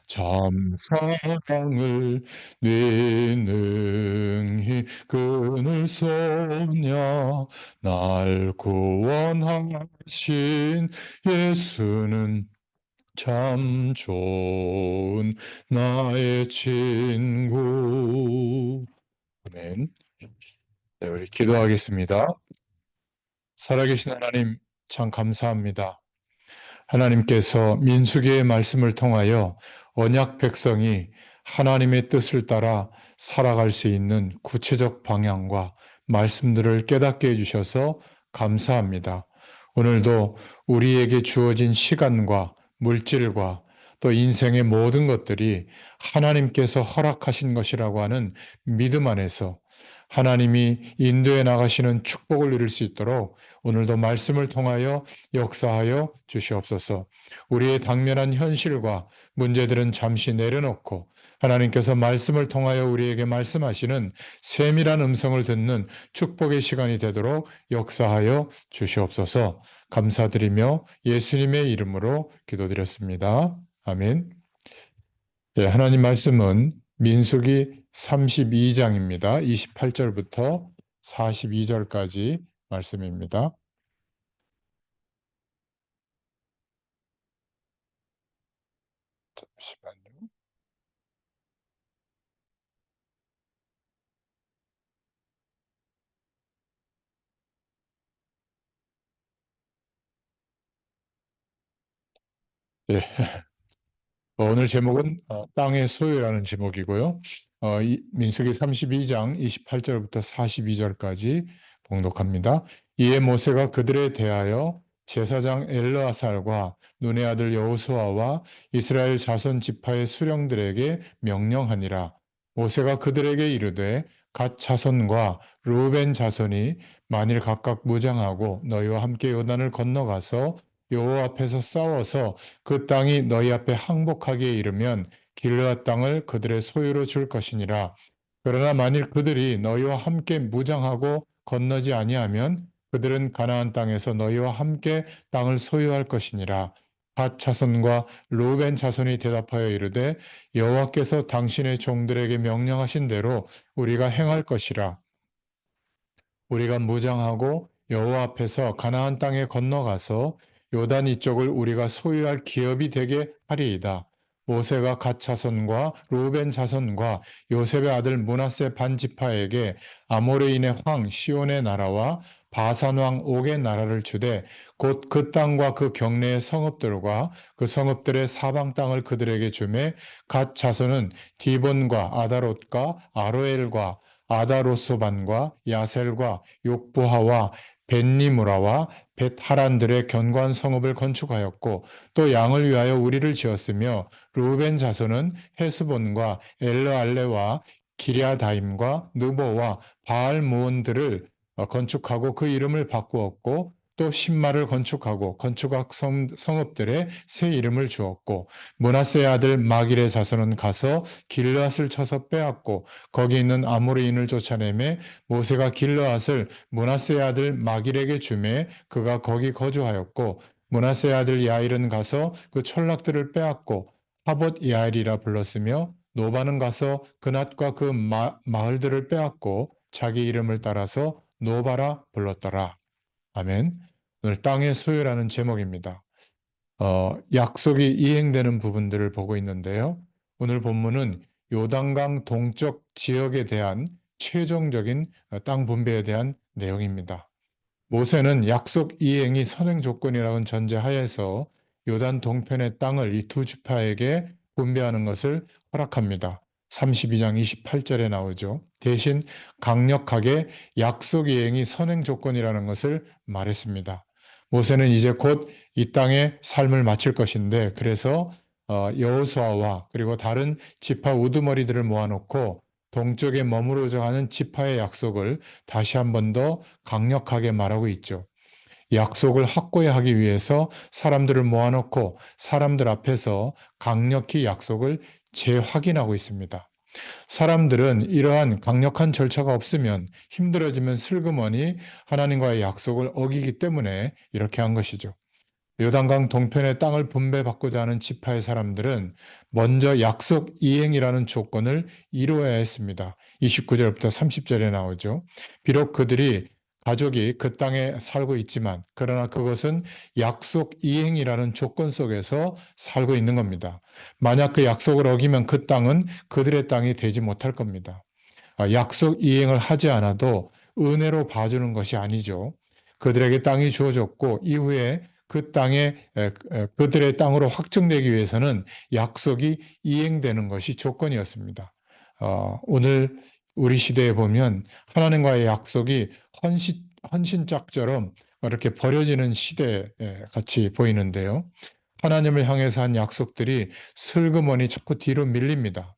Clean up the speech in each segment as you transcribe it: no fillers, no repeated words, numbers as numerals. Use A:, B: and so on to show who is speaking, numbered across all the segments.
A: 참 사랑을 네 능히 그늘 쏘냐. 날 구원하신 예수는 참 좋은 나의 친구. 아멘. 네, 우리 기도하겠습니다. 살아계신 하나님, 참 감사합니다. 하나님께서 민수기의 말씀을 통하여 언약 백성이 하나님의 뜻을 따라 살아갈 수 있는 구체적 방향과 말씀들을 깨닫게 해주셔서 감사합니다. 오늘도 우리에게 주어진 시간과 물질과 또 인생의 모든 것들이 하나님께서 허락하신 것이라고 하는 믿음 안에서 하나님이 인도해 나가시는 축복을 누릴 수 있도록 오늘도 말씀을 통하여 역사하여 주시옵소서. 우리의 당면한 현실과 문제들은 잠시 내려놓고 하나님께서 말씀을 통하여 우리에게 말씀하시는 세밀한 음성을 듣는 축복의 시간이 되도록 역사하여 주시옵소서. 감사드리며 예수님의 이름으로 기도드렸습니다. 아멘. 네, 하나님 말씀은 민수기 32장입니다. 28절부터 42절까지 말씀입니다. 잠시만요. 예. 오늘 제목은 땅의 소유라는 제목이고요. 민수기 32장 28절부터 42절까지 봉독합니다. 이에 모세가 그들에 대하여 제사장 엘르아살과 눈의 아들 여호수아와 이스라엘 자손 지파의 수령들에게 명령하니라. 모세가 그들에게 이르되 갓 자손과 르우벤 자손이 만일 각각 무장하고 너희와 함께 요단을 건너가서 여호와 앞에서 싸워서 그 땅이 너희 앞에 항복하기에 이르면 길르앗 땅을 그들의 소유로 줄 것이니라. 그러나 만일 그들이 너희와 함께 무장하고 건너지 아니하면 그들은 가나안 땅에서 너희와 함께 땅을 소유할 것이니라. 갓 자손과 루벤 자손이 대답하여 이르되 여호와께서 당신의 종들에게 명령하신 대로 우리가 행할 것이라. 우리가 무장하고 여호와 앞에서 가나안 땅에 건너가서 요단 이쪽을 우리가 소유할 기업이 되게 하리이다. 모세가 갓 자손과 루벤 자손과 요셉의 아들 므낫세 반 지파에게 아모레인의 황 시온의 나라와 바산 왕 옥의 나라를 주되 곧 그 땅과 그 경내의 성읍들과 그 성읍들의 사방 땅을 그들에게 주매 갓 자손은 디본과 아다롯과 아로엘과 아다로소반과 야셀과 욕부하와 벳니무라와 벳하란들의 견고한 성읍을 건축하였고 또 양을 위하여 우리를 지었으며 루벤 자손은 헤스본과 엘르알레와 기랴다임과 느보와 바알모온들을 건축하고 그 이름을 바꾸었고 또 신마를 건축하고 건축학 성읍들의 새 이름을 주었고 므낫세의 아들 마길의 자손은 가서 길르앗을 쳐서 빼앗고 거기 있는 아모리인을 쫓아내매 모세가 길르앗을 므낫세의 아들 마길에게 주매 그가 거기 거주하였고 므낫세의 아들 야일은 가서 그 철락들을 빼앗고 하봇 야일이라 불렀으며 노바는 가서 그낫과 그 마을들을 빼앗고 자기 이름을 따라서 노바라 불렀더라. 아멘. 오늘 땅의 소유라는 제목입니다. 약속이 이행되는 부분들을 보고 있는데요. 오늘 본문은 요단강 동쪽 지역에 대한 최종적인 땅 분배에 대한 내용입니다. 모세는 약속 이행이 선행 조건이라는 전제하에서 요단 동편의 땅을 이 두 지파에게 분배하는 것을 허락합니다. 32장 28절에 나오죠. 대신 강력하게 약속 이행이 선행 조건이라는 것을 말했습니다. 모세는 이제 곧 이 땅의 삶을 마칠 것인데 그래서 여호수아와 그리고 다른 지파 우두머리들을 모아놓고 동쪽에 머무르자 하는 지파의 약속을 다시 한 번 더 강력하게 말하고 있죠. 약속을 확고히 하기 위해서 사람들을 모아놓고 사람들 앞에서 강력히 약속을 재확인하고 있습니다. 사람들은 이러한 강력한 절차가 없으면 힘들어지면 슬그머니 하나님과의 약속을 어기기 때문에 이렇게 한 것이죠. 요단강 동편의 땅을 분배받고자 하는 지파의 사람들은 먼저 약속 이행이라는 조건을 이루어야 했습니다. 29절부터 30절에 나오죠. 비록 그들이 가족이 그 땅에 살고 있지만 그러나 그것은 약속 이행이라는 조건 속에서 살고 있는 겁니다. 만약 그 약속을 어기면 그 땅은 그들의 땅이 되지 못할 겁니다. 약속 이행을 하지 않아도 은혜로 봐주는 것이 아니죠. 그들에게 땅이 주어졌고 이후에 그 땅에 그들의 땅으로 확정되기 위해서는 약속이 이행되는 것이 조건이었습니다. 오늘 우리 시대에 보면 하나님과의 약속이 헌신짝처럼 이렇게 버려지는 시대 같이 보이는데요. 하나님을 향해서 한 약속들이 슬그머니 자꾸 뒤로 밀립니다.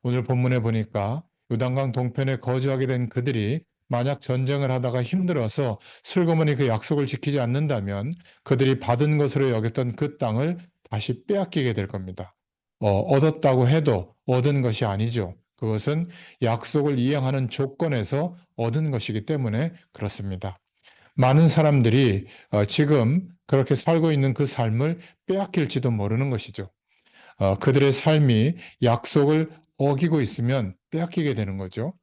A: 오늘 본문에 보니까 요단강 동편에 거주하게 된 그들이 만약 전쟁을 하다가 힘들어서 슬그머니 그 약속을 지키지 않는다면 그들이 받은 것으로 여겼던 그 땅을 다시 빼앗기게 될 겁니다. 얻었다고 해도 얻은 것이 아니죠. 그것은 약속을 이행하는 조건에서 얻은 것이기 때문에 그렇습니다. 많은 사람들이 지금 그렇게 살고 있는 그 삶을 빼앗길지도 모르는 것이죠. 그들의 삶이 약속을 어기고 있으면 빼앗기게 되는 거죠.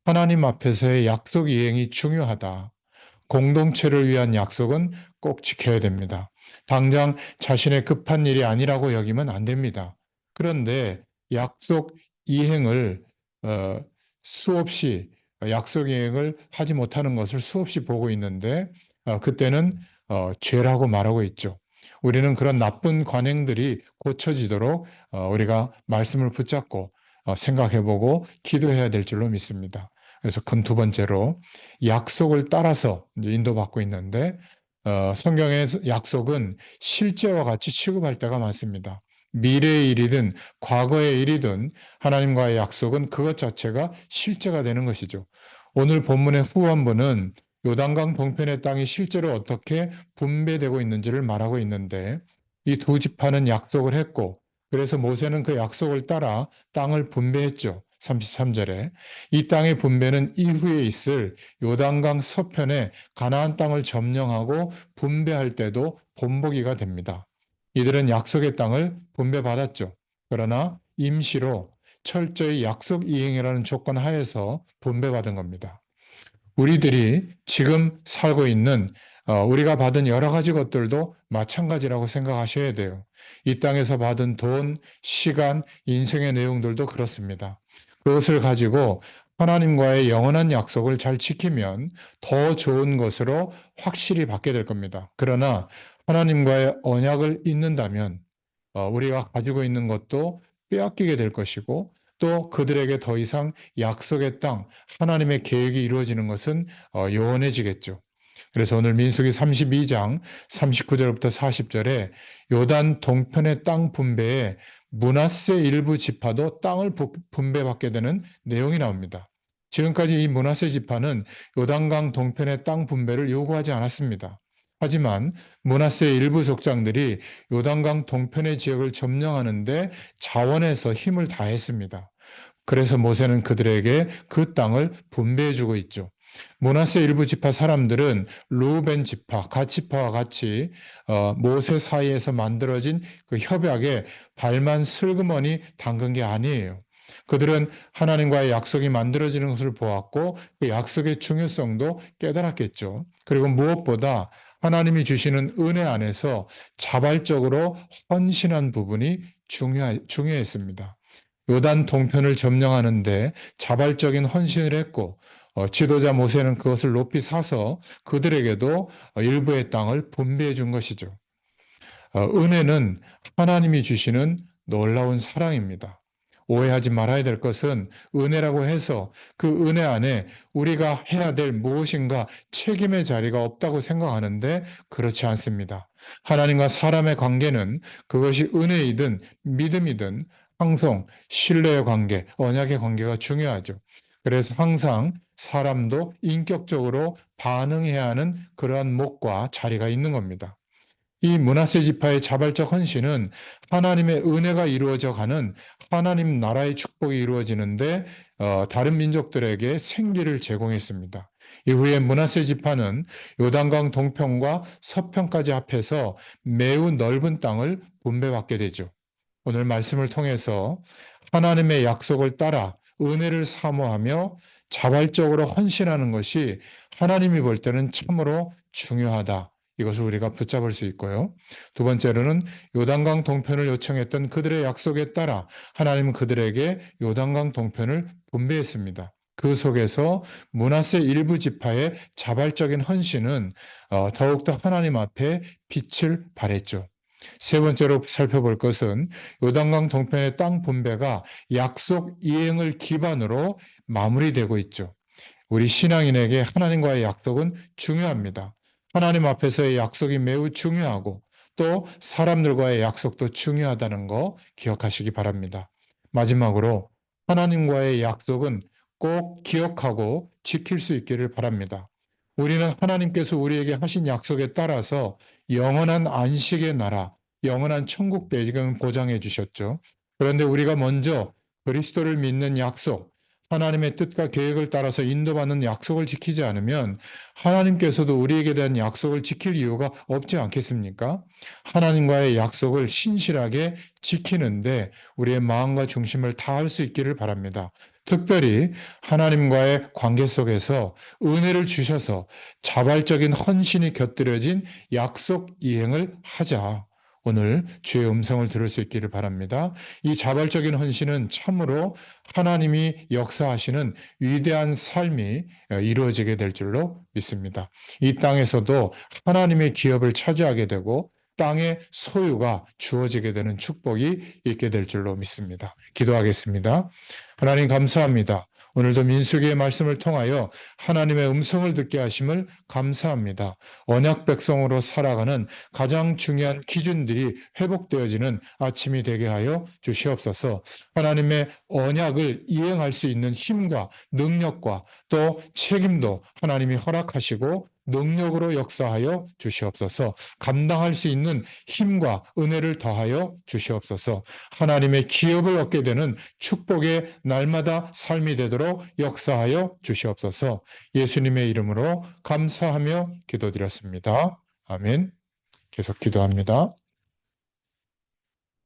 A: 하나님 앞에서의 약속 이행이 중요하다. 공동체를 위한 약속은 꼭 지켜야 됩니다. 당장 자신의 급한 일이 아니라고 여기면 안 됩니다. 그런데 약속 이행을 어, 수없이 약속 이행을 하지 못하는 것을 수없이 보고 있는데 그때는 죄라고 말하고 있죠. 우리는 그런 나쁜 관행들이 고쳐지도록 우리가 말씀을 붙잡고 생각해보고 기도해야 될 줄로 믿습니다. 그래서 큰 두 번째로 약속을 따라서 인도받고 있는데 성경의 약속은 실제와 같이 취급할 때가 많습니다. 미래의 일이든 과거의 일이든 하나님과의 약속은 그것 자체가 실제가 되는 것이죠. 오늘 본문의 후반부는 요단강 동편의 땅이 실제로 어떻게 분배되고 있는지를 말하고 있는데 이 두 지파는 약속을 했고 그래서 모세는 그 약속을 따라 땅을 분배했죠. 33절에 이 땅의 분배는 이후에 있을 요단강 서편에 가나안 땅을 점령하고 분배할 때도 본보기가 됩니다. 이들은 약속의 땅을 분배받았죠. 그러나 임시로 철저히 약속 이행이라는 조건 하에서 분배받은 겁니다. 우리들이 지금 살고 있는 우리가 받은 여러 가지 것들도 마찬가지라고 생각하셔야 돼요. 이 땅에서 받은 돈, 시간, 인생의 내용들도 그렇습니다. 그것을 가지고 하나님과의 영원한 약속을 잘 지키면 더 좋은 것으로 확실히 받게 될 겁니다. 그러나 하나님과의 언약을 잊는다면 우리가 가지고 있는 것도 빼앗기게 될 것이고 또 그들에게 더 이상 약속의 땅, 하나님의 계획이 이루어지는 것은 요원해지겠죠. 그래서 오늘 민수기 32장 39절부터 40절에 요단 동편의 땅 분배에 므낫세 일부 지파도 땅을 분배받게 되는 내용이 나옵니다. 지금까지 이 므낫세 지파는 요단강 동편의 땅 분배를 요구하지 않았습니다. 하지만 므낫세의 일부 족장들이 요단강 동편의 지역을 점령하는데 자원해서 힘을 다했습니다. 그래서 모세는 그들에게 그 땅을 분배해주고 있죠. 므낫세 일부 지파 사람들은 루벤 지파, 갓 지파와 같이 모세 사이에서 만들어진 그 협약에 발만 슬그머니 담근 게 아니에요. 그들은 하나님과의 약속이 만들어지는 것을 보았고 그 약속의 중요성도 깨달았겠죠. 그리고 무엇보다 하나님이 주시는 은혜 안에서 자발적으로 헌신한 부분이 중요했습니다. 요단 동편을 점령하는데 자발적인 헌신을 했고 지도자 모세는 그것을 높이 사서 그들에게도 일부의 땅을 분배해 준 것이죠. 은혜는 하나님이 주시는 놀라운 사랑입니다. 오해하지 말아야 될 것은 은혜라고 해서 그 은혜 안에 우리가 해야 될 무엇인가 책임의 자리가 없다고 생각하는데 그렇지 않습니다. 하나님과 사람의 관계는 그것이 은혜이든 믿음이든 항상 신뢰의 관계, 언약의 관계가 중요하죠. 그래서 항상 사람도 인격적으로 반응해야 하는 그러한 목과 자리가 있는 겁니다. 이 므낫세 지파의 자발적 헌신은 하나님의 은혜가 이루어져 가는 하나님 나라의 축복이 이루어지는데 다른 민족들에게 생기를 제공했습니다. 이후에 므낫세 지파는 요단강 동편과 서편까지 합해서 매우 넓은 땅을 분배받게 되죠. 오늘 말씀을 통해서 하나님의 약속을 따라 은혜를 사모하며 자발적으로 헌신하는 것이 하나님이 볼 때는 참으로 중요하다. 이것을 우리가 붙잡을 수 있고요. 두 번째로는 요단강 동편을 요청했던 그들의 약속에 따라 하나님은 그들에게 요단강 동편을 분배했습니다. 그 속에서 므낫세 일부 지파의 자발적인 헌신은 더욱더 하나님 앞에 빛을 발했죠. 세 번째로 살펴볼 것은 요단강 동편의 땅 분배가 약속 이행을 기반으로 마무리되고 있죠. 우리 신앙인에게 하나님과의 약속은 중요합니다. 하나님 앞에서의 약속이 매우 중요하고 또 사람들과의 약속도 중요하다는 거 기억하시기 바랍니다. 마지막으로 하나님과의 약속은 꼭 기억하고 지킬 수 있기를 바랍니다. 우리는 하나님께서 우리에게 하신 약속에 따라서 영원한 안식의 나라, 영원한 천국 배경을 보장해 주셨죠. 그런데 우리가 먼저 그리스도를 믿는 약속, 하나님의 뜻과 계획을 따라서 인도받는 약속을 지키지 않으면 하나님께서도 우리에게 대한 약속을 지킬 이유가 없지 않겠습니까? 하나님과의 약속을 신실하게 지키는데 우리의 마음과 중심을 다할 수 있기를 바랍니다. 특별히 하나님과의 관계 속에서 은혜를 주셔서 자발적인 헌신이 곁들여진 약속 이행을 하자. 오늘 주의 음성을 들을 수 있기를 바랍니다. 이 자발적인 헌신은 참으로 하나님이 역사하시는 위대한 삶이 이루어지게 될 줄로 믿습니다. 이 땅에서도 하나님의 기업을 차지하게 되고 땅의 소유가 주어지게 되는 축복이 있게 될 줄로 믿습니다. 기도하겠습니다. 하나님 감사합니다. 오늘도 민수기의 말씀을 통하여 하나님의 음성을 듣게 하심을 감사합니다. 언약 백성으로 살아가는 가장 중요한 기준들이 회복되어지는 아침이 되게 하여 주시옵소서. 하나님의 언약을 이행할 수 있는 힘과 능력과 또 책임도 하나님이 허락하시고 능력으로 역사하여 주시옵소서. 감당할 수 있는 힘과 은혜를 더하여 주시옵소서. 하나님의 기업을 얻게 되는 축복의 날마다 삶이 되도록 역사하여 주시옵소서. 예수님의 이름으로 감사하며 기도드렸습니다. 아멘. 계속 기도합니다.